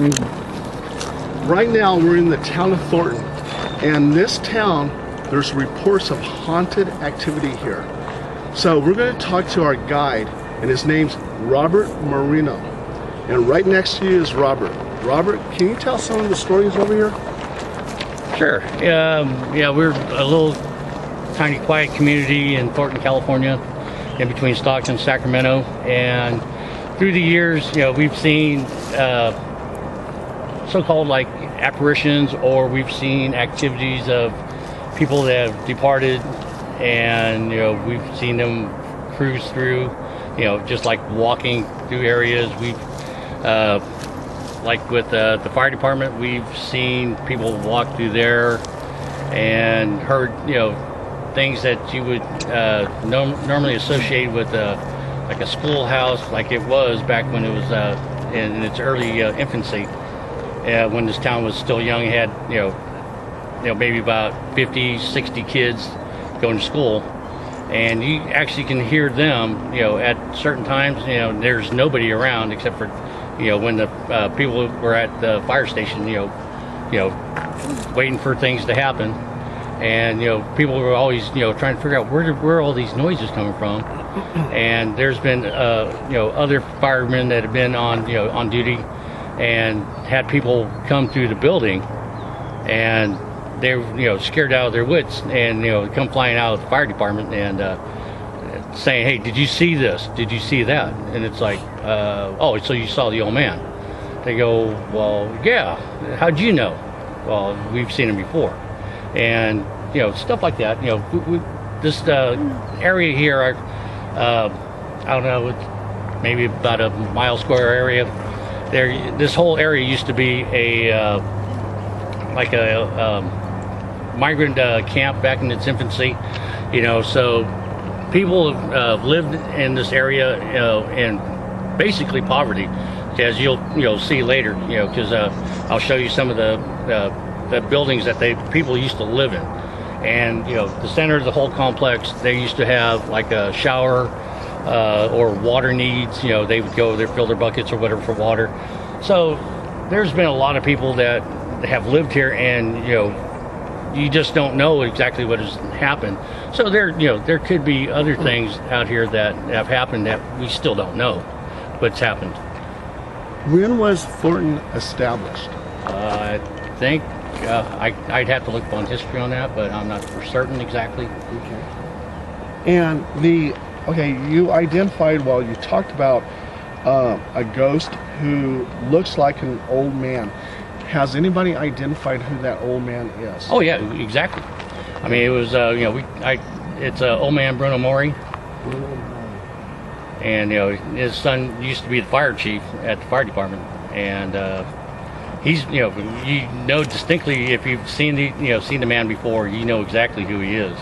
And right now we're in the town of Thornton. And this town, there's reports of haunted activity here. So we're going to talk to our guide, and his name's Robert Marino. And right next to you is Robert. Robert, can you tell some of the stories over here? Sure. Yeah, we're a little tiny quiet community in Thornton, California, in between Stockton and Sacramento. And through the years, we've seen so-called like apparitions, or we've seen activities of people that have departed, and we've seen them cruise through, just like walking through areas. We've like with the fire department, we've seen people walk through there and heard things that you would normally associate with like a schoolhouse, like it was back when it was in its early infancy, when this town was still young. It had maybe about 50, 60 kids going to school, and you actually can hear them at certain times. There's nobody around except for when the people were at the fire station, waiting for things to happen. And people were always trying to figure out where all these noises coming from. And there's been other firemen that have been on duty and had people come through the building, and they're scared out of their wits, and come flying out of the fire department and saying, "Hey, did you see this? Did you see that?" And it's like, "Oh, so you saw the old man?" They go, "Well, yeah. How'd you know?" "Well, we've seen him before." And stuff like that. This area here, I don't know, it's maybe about a mile square area. This whole area used to be a migrant camp back in its infancy. So people have lived in this area in basically poverty, as you'll see later. Because I'll show you some of the buildings that people used to live in. And the center of the whole complex, they used to have like a shower or water needs. They would go there, fill their buckets or whatever for water. So there's been a lot of people that have lived here, and you just don't know exactly what has happened. So there could be other things out here that have happened that we still don't know what's happened. When was Thornton established? I think I'd have to look on history on that, but I'm not for certain exactly. Okay. And you identified, you talked about a ghost who looks like an old man. Has anybody identified who that old man is? Oh yeah, exactly. I mean, it was it's old man Bruno Mori, and his son used to be the fire chief at the fire department, and he's distinctly, if you've seen the man before, exactly who he is.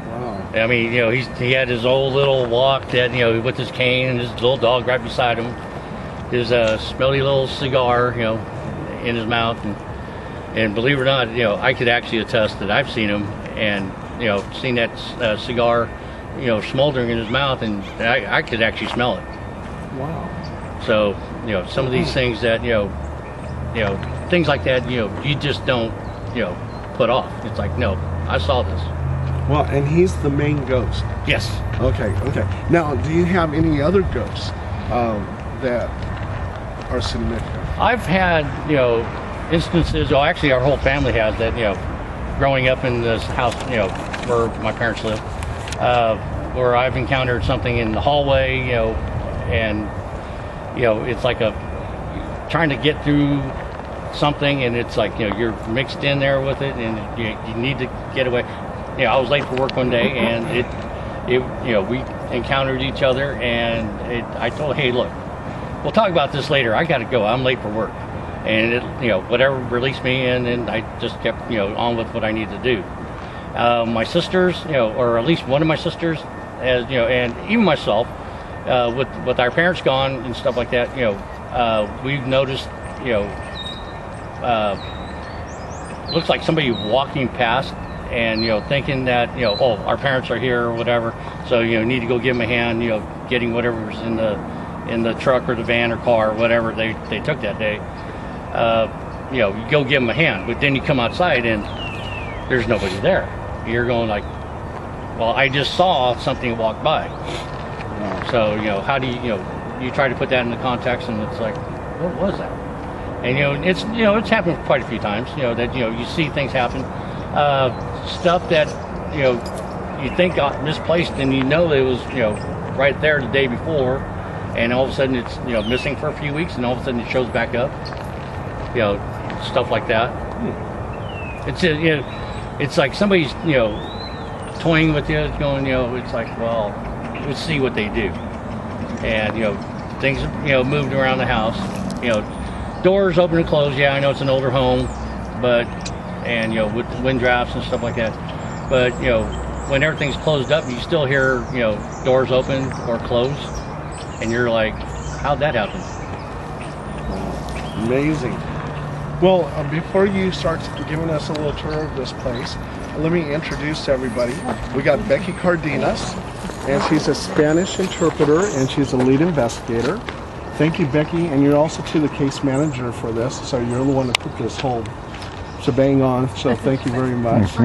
Wow. I mean, he had his old little walk that with his cane and his little dog right beside him, his smelly little cigar in his mouth, and believe it or not, I could actually attest that I've seen him and seen that cigar smoldering in his mouth, and I could actually smell it. Wow. So some of these things that things like that you just don't put off. It's like, no, I saw this. Well, and he's the main ghost. Yes. Okay. Now, do you have any other ghosts that are significant? I've had instances. Well, actually, our whole family has that. Growing up in this house, where my parents live, where I've encountered something in the hallway, and it's like trying to get through something, and it's like you're mixed in there with it, and you need to get away. I was late for work one day, and we encountered each other, and I told, "Hey, look, we'll talk about this later. I got to go. I'm late for work." And it, whatever released me, and I just kept, on with what I needed to do. My sisters, or at least one of my sisters, and even myself, with our parents gone and stuff like that, we've noticed, looks like somebody walking past, and thinking that oh, our parents are here or whatever, so need to go give them a hand, getting whatever's in the in the truck or the van or car or whatever they took that day, you know, you go give them a hand, but then you come outside and there's nobody there. You're going like, well, I just saw something walk by. So, you know, how do you try to put that into context, and it's like, what was that? And, it's happened quite a few times, that, you see things happen. Stuff that, you think got misplaced, and it was, right there the day before, and all of a sudden it's, missing for a few weeks, and all of a sudden it shows back up. Stuff like that. It's, it's like somebody's, toying with you, going, it's like, well, let's see what they do. And, things, moved around the house, doors open and close. Yeah, I know it's an older home, but, and, with wind drafts and stuff like that. But, when everything's closed up, you still hear, doors open or close. And you're like, how'd that happen? Amazing. Well, before you start giving us a little tour of this place, let me introduce to everybody. We got Becky Cardenas, and she's a Spanish interpreter, and she's a lead investigator. Thank you, Becky, and you're also the case manager for this, so you're the one that put this whole shebang on, so thank you very much.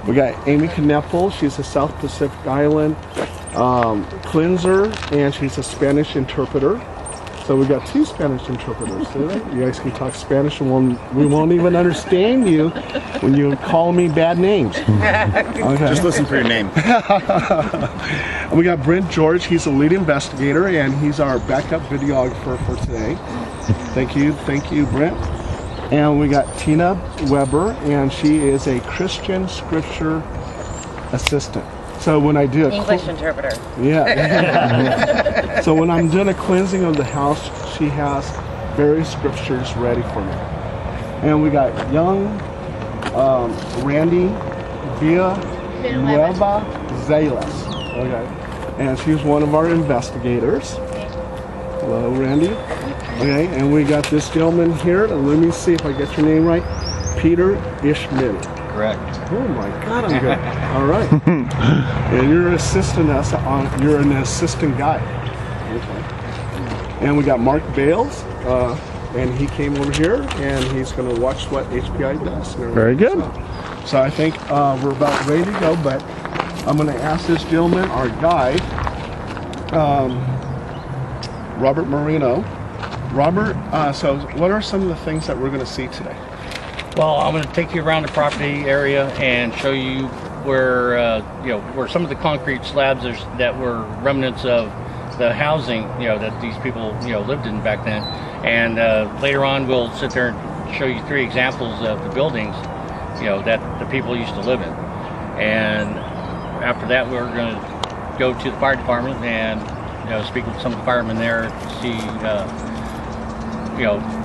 We got Amy Knepel. She's a South Pacific Island cleanser, and she's a Spanish interpreter. So we got 2 Spanish interpreters today. You guys can talk Spanish, and we won't even understand you when you call me bad names. Okay. Just listen for your name. And we got Brent George. He's a lead investigator, and he's our backup videographer for today. Thank you, Brent. And we got Tina Weber, and she is a Christian scripture assistant. So when I do English interpreter. Yeah. So when I'm doing a cleansing of the house, she has various scriptures ready for me. And we got young Randy Villanueva Zales. Okay. And she's one of our investigators. Hello, Randy. Okay, and we got this gentleman here. Let me see if I get your name right. Peter Ishmael. Correct. Oh my God, I'm good. All right. And you're assisting us you're an assistant guide. Okay. And we got Mark Bales, and he came over here, and he's going to watch what HPI does. Very good. So I think we're about ready to go, but I'm going to ask this gentleman, our guide, Robert Marino. Robert, so what are some of the things that we're going to see today? Well, I'm going to take you around the property area and show you where, where some of the concrete slabs that were remnants of the housing, that these people, lived in back then. And later on, we'll sit there and show you 3 examples of the buildings, that the people used to live in. And after that, we're going to go to the fire department and, speak with some of the firemen there to see,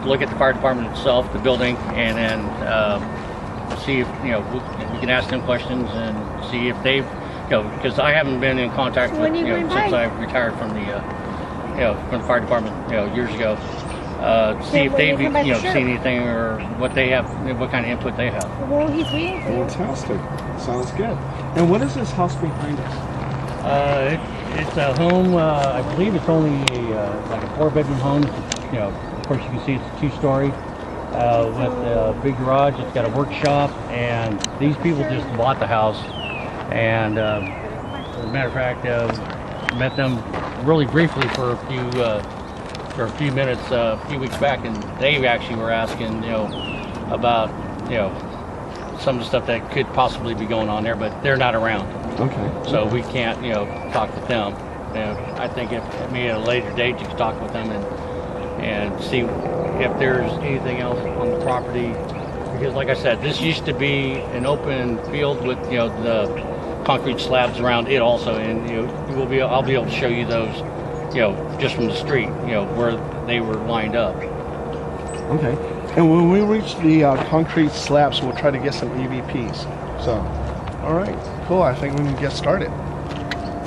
look at the fire department itself, the building, and then see if, we can ask them questions and see if they've, because I haven't been in contact with, since I retired from the, from the fire department, years ago. See if they've, seen anything or what they have, what kind of input they have. Well, he's waiting for you. Fantastic. Sounds good. And what is this house behind us? It's a home, I believe it's only like a 4-bedroom home. Of course you can see it's a 2-story with a big garage. It's got a workshop, and these people just bought the house. And as a matter of fact, met them really briefly for a few minutes a few weeks back, and they actually were asking, about, some of the stuff that could possibly be going on there, but they're not around. Okay. So we can't, talk with them. I think at a later date you can talk with them and see if there's anything else on the property. Because like I said, this used to be an open field with, the concrete slabs around it also, and I'll be able to show you those, just from the street, where they were lined up. Okay. And when we reach the concrete slabs, we'll try to get some EVPs. So, all right, cool. I think we can get started.